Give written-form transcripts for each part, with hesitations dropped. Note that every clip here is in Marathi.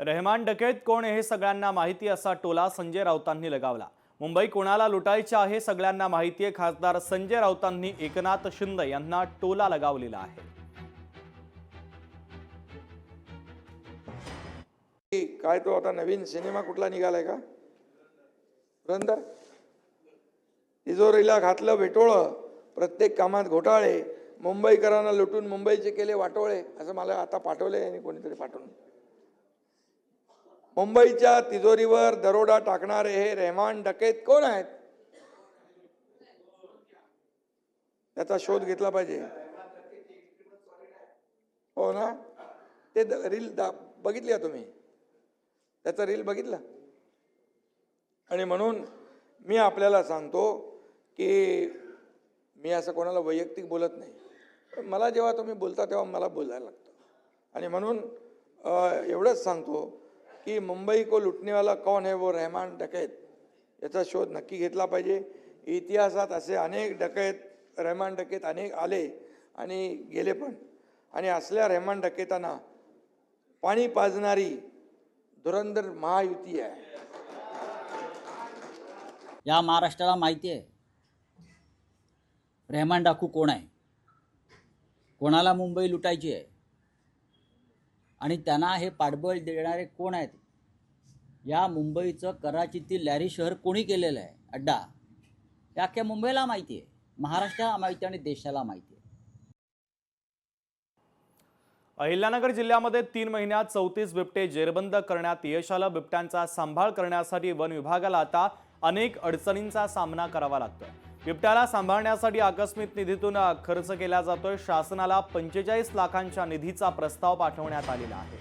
रहमान डकैत कोण हे सगळ्यांना माहिती असा टोला संजय राऊतांनी लगावला। मुंबई कोणाला लुटायची आहे सगळ्यांना माहिती आहे। खासदार संजय राऊतांनी एकनाथ शिंदे यांना टोला लगावलेला आहे। काय तो आता नवीन सिनेमा कुठला निघालाय का? धुरंधर। तिजोरीला घातलं बेटोळं, प्रत्येक कामात घोटाळे, मुंबईकरांना लुटून मुंबईचे केले वाटोळे, असं मला आता पाठवले आणि कोणीतरी पाठवून। मुंबईच्या तिजोरीवर दरोडा टाकणारे हे रहमान डकैत कोण आहेत? त्याचा शोध घेतला पाहिजे। हो ना, ते रील बघितली का तुम्ही? त्याचा रील बघितला? आणि म्हणून मी आपल्याला सांगतो की मी असं कोणाला वैयक्तिक बोलत नाही। मला जेव्हा तुम्ही बोलता तेव्हा मला बोलायला लागतं आणि म्हणून एवढंच सांगतो कि मुंबई को लुटने वाला कौन है वो रहमान डकैत, याचा शोध नक्की घेतला पाहिजे। इतिहासात असे अनेक डकैत रहमान डकैत अनेक आले आणि गेले पण, आणि असल्या रहमान डकैतांना पाणी पाजणारी धुरंधर महायुती आहे। या महाराष्ट्राला माहिती आहे रहमान डाकू कोण आहे, कोणाला मुंबई लुटायची आहे आणि त्यांना हे पाठबळ देणारे कोण आहेत। या मुंबईचं कराचीतील लॅरी शहर कोणी केलेलं आहे अड्डा, या अख्ख्या मुंबईला माहिती आहे, महाराष्ट्राला माहिती आणि देशाला माहिती आहे। अहिल्यानगर जिल्ह्यामध्ये 3 महिन्यात 34 बिबटे जेरबंद करण्यात यश आलं। बिबट्यांचा सांभाळ करण्यासाठी वन विभागाला आता अनेक अडचणींचा सामना करावा लागतोय। बिबट्याला सांभाळण्यासाठी आकस्मिक निधीतून खर्च केला जातोय। शासनाला 45 लाखांच्या निधीचा प्रस्ताव पाठवण्यात आलेला आहे।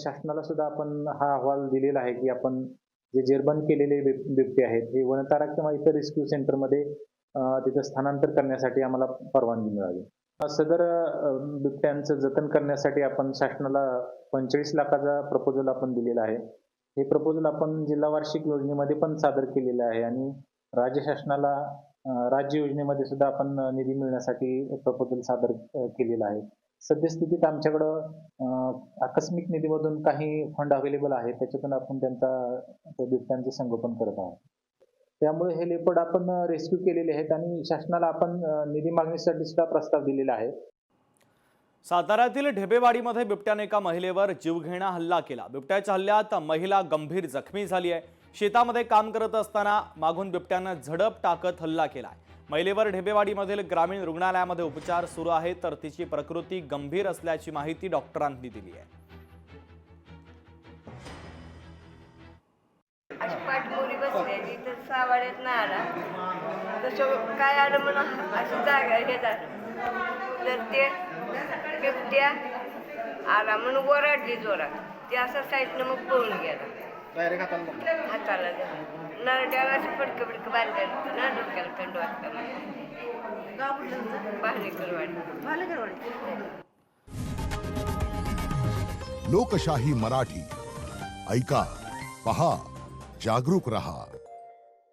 शासनाला सुद्धा आपण हा अहवाल दिलेला आहे की आपण जे जेरबंद केलेले बिबटे आहेत हे वनतारा किंवा इतर रेस्क्यू सेंटरमध्ये तिथं स्थानांतर करण्यासाठी आम्हाला परवानगी मिळावी। सदर बिबट्यांचं जतन करण्यासाठी आपण शासनाला 45 लाखाचा प्रपोजल आपण दिलेला आहे। हे प्रपोजल आपण जिल्हा वार्षिक योजनेमध्ये पण सादर केलेलं आहे आणि राज्य शासनाला राज्य योजनेमध्ये सुद्धा आपण निधी मिळण्यासाठी प्रपोजल सादर केलेला आहे। सद्यस्थितीत आमच्याकडं आकस्मिक निधीमधून काही फंड अवेलेबल आहे, त्याच्यातून आपण बिबट्यांचं संगोपन करत आहोत। त्यामुळे हे लेपर्ड आपण रेस्क्यू केलेले आहेत आणि शासनाला आपण निधी मागणीसाठी सुद्धा प्रस्ताव दिलेला आहे। साताऱ्यातील ढेबेवाडीमध्ये बिबट्याने एका महिलेवर जीवघेणा हल्ला केला। बिबट्याच्या हल्ल्यात महिला गंभीर जखमी झाली आहे। शेतामध्ये काम करत असताना मागून बिबट्याने झडप टाकत हल्ला केलाय। महिलेवर ढेबेवाडीमधील ग्रामीण रुग्णालयामध्ये उपचार सुरू आहेत, तर तिची प्रकृती गंभीर असल्याची माहिती डॉक्टरांनी दिली आहे। पाठमोरी बसलेली तर सावाड्यात नाही आला, तसं काय आलं म्हणून अशी जागा हे झालं तर ते बिबट्या आला म्हणून ओरडली जोरात, ते असं साईडनं मग पळून गेला। हाताला नरड्याला असं फडकं फडकं बांधलेलं होतं ना, डोक्याला थंड वाजताना। लोकशाही मराठी ऐका, पहा, जागरूक रहा।